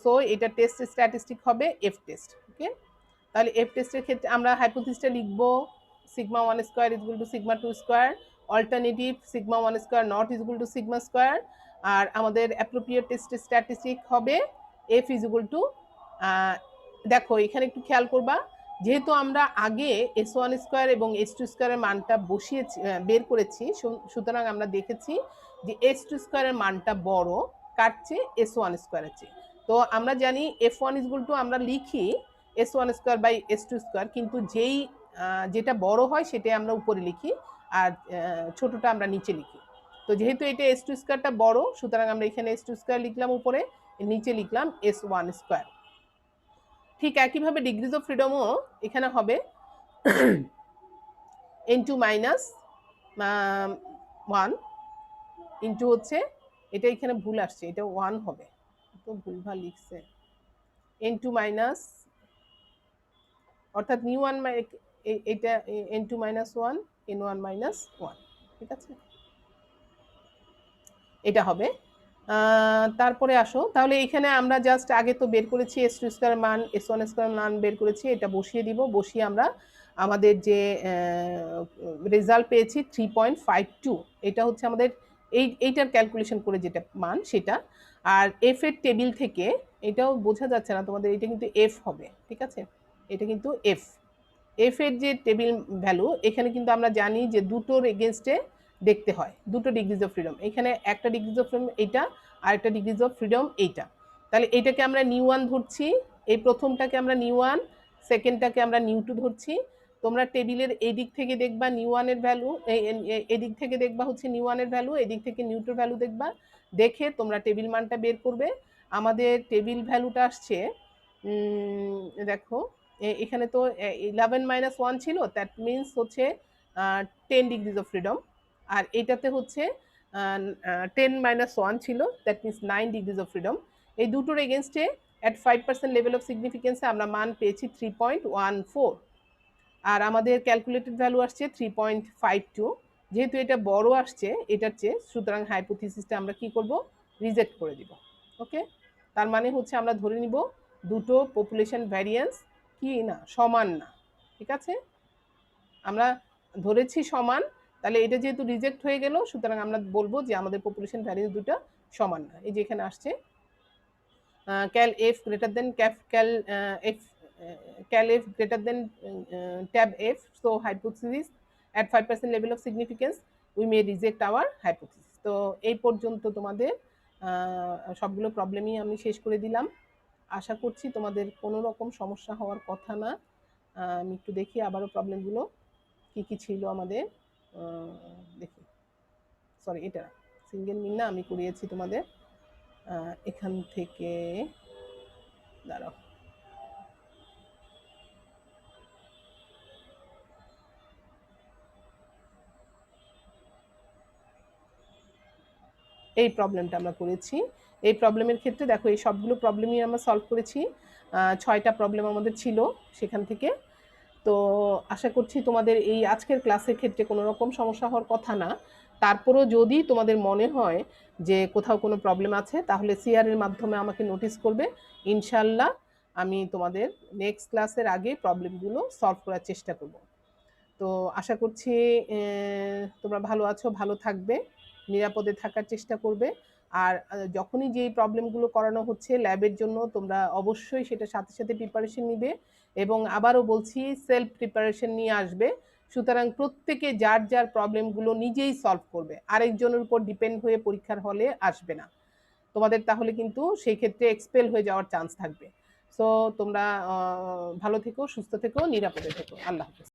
সো এটা টেস্ট স্ট্যাটিস্টিক হবে এফ টেস্ট। ওকে, তাহলে এফ টেস্টের ক্ষেত্রে আমরা হাইপোথিসিসটা লিখব σ1 square = σ2 square, alternative σ1 square not = σ square, আর আমাদের অ্যাপ্রোপ্রিয়েট টেস্ট স্ট্যাটিস্টিক হবে এফ দেখো এখানে একটু খেয়াল করবা, যেহেতু আমরা আগে s1 স্কোয়ার এবং s2 স্কোয়ারের মানটা বসিয়েছি, বের করেছি, সুতরাং আমরা দেখেছি যে s2 স্কোয়ারের মানটা বড় কার চেয়ে, s1 স্কোয়ারের চেয়ে। তো আমরা জানি f1 = আমরা লিখি s1 square by s2 square, কিন্তু যেটা বড় হয় সেটাই আমরা উপরে লিখি আর ছোটটা আমরা নিচে লিখি। তো যেহেতু এটা s2 স্কোয়ারটা বড়, সুতরাং আমরা এখানে s2 স্কোয়ার লিখলাম উপরে, নিচে লিখলাম s1 স্কোয়ার। ঠিক একইভাবে ডিগ্রিজ অফ ফ্রিডমও এখানে হবে n2 - 1 ইন্টু হচ্ছে, এটা এখানে ভুল আসছে, এটা 1 হবে, তো ভুলভাল লিখছে, n2 মাইনাস, অর্থাৎ n1 এটা n2 - 1 n1 - 1, ঠিক আছে, এটা হবে। তারপরে আসো, তাহলে এখানে আমরা জাস্ট আগে তো বের করেছি s2 স্কোয়ার মান, s1 স্কোয়ার মান বের করেছি, এটা বসিয়ে দিব, বসিয়ে আমরা আমাদের যে রেজাল্ট পেয়েছি 3.52, এটা হচ্ছে আমাদের এইটার ক্যালকুলেশন করে যেটা মান সেটা। আর এফ এর টেবিল থেকে, এটাও বোঝা যাচ্ছে না তোমাদের, এটা কিন্তু এফ হবে, ঠিক আছে, এটা কিন্তু এফ এর যে টেবিল ভ্যালু, এখানে কিন্তু আমরা জানি যে দুটোর এগেনস্টে দেখতে হয়, দুটো ডিগ্রিজ অফ ফ্রিডম, এখানে একটা ডিগ্রিজ অফ ফ্রিডম এইটা, আর একটা ডিগ্রিজ অফ ফ্রিডম এইটা, তাহলে এইটাকে আমরা নিউ1 ধরছি, এই প্রথমটাকে আমরা নিউ1, সেকেন্ডটাকে আমরা নিউ2 ধরছি। তোমরা টেবিলের এই দিক থেকে দেখবা নিউ1 এর ভ্যালু, এদিক থেকে দেখবা হচ্ছে নিউ1 এর ভ্যালু, এদিক থেকে নিউ2 ভ্যালু দেখবা, দেখে তোমরা টেবিল মানটা বের করবে। আমাদের টেবিল ভ্যালুটা আসছে, দেখো এখানে তো 11 - 1 ছিল, দ্যাট মিনস হচ্ছে 10 ডিগ্রিজ অফ ফ্রিডম, আর এটাতে হচ্ছে 10-1 ছিল, that means 9 degrees of freedom. এই দুটোর এগেনস্টে অ্যাট 5% লেভেল অফ সিগনিফিকেন্সে আমরা মান পেয়েছি 3.14, আর আমাদের ক্যালকুলেটেড ভ্যালু আসছে 3.52। যেহেতু এটা বড় আসছে এটার চেয়ে, সুতরাং হাইপোথিসিসটা আমরা কি করব, রিজেক্ট করে দিব। ওকে, তার মানে হচ্ছে আমরা ধরে নিব দুটো পপুলেশন ভ্যারিয়েন্স কি না, সমান না। ঠিক আছে, আমরা ধরেছি সমান, তাহলে এটা যেহেতু রিজেক্ট হয়ে গেল, সুতরাং আমরা বলবো যে আমাদের পপুলেশন ভ্যারিয়েন্স দুটো সমান না। এই যে এখানে আসছে ক্যাল F greater than Cal F, cal f greater than tab f, so hypothesis at 5% level of significance we may reject our hypothesis. তো এই পর্যন্ত তোমাদের সবগুলো প্রবলেমই আমি শেষ করে দিলাম। আশা করছি তোমাদের কোনো রকম সমস্যা হওয়ার কথা না। আমি একটু দেখি আবারও প্রবলেমগুলো কি কি ছিল আমাদের, দেখি, সরি এটা সিঙ্গেল মিন না, আমি করিয়েছি তোমাদের এখান থেকে, দাঁড়াও, এই প্রবলেমটা আমরা করেছি। এই প্রবলেমের ক্ষেত্রে দেখো এই সবগুলো প্রবলেমই আমরা সলভ করেছি, 6টা প্রবলেম আমাদের ছিল সেখান থেকে। তো আশা করছি তোমাদের এই আজকের ক্লাসের ক্ষেত্রে কোনো রকম সমস্যা হওয়ার কথা না। তারপরও যদি তোমাদের মনে হয় যে কোথাও কোনো প্রবলেম আছে, তাহলে সিআরের মাধ্যমে আমাকে নোটিস করবে। ইনশাল্লাহ আমি তোমাদের নেক্সট ক্লাসের আগে প্রবলেমগুলো সলভ করার চেষ্টা করব। তো আশা করছি তোমরা ভালো আছো, ভালো থাকবে, নিরাপদে থাকার চেষ্টা করবে। আর যখনই যেই প্রবলেমগুলো করানো হচ্ছে ল্যাবের জন্য, তোমরা অবশ্যই সেটা সাথে সাথে প্রিপারেশন নিবে, এবং আবারও বলছি সেলফ প্রিপারেশন নিয়ে আসবে। সুতরাং প্রত্যেকে যার যার প্রবলেমগুলো নিজেই সলভ করবে, আরেকজনের উপর ডিপেন্ড হয়ে পরীক্ষার হলে আসবে না তোমাদের, তাহলে কিন্তু সেই ক্ষেত্রে এক্সপেল হয়ে যাওয়ার চান্স থাকবে। সো তোমরা ভালো থেকো, সুস্থ থেকো, নিরাপদে থেকো। আল্লাহ হাফেজ।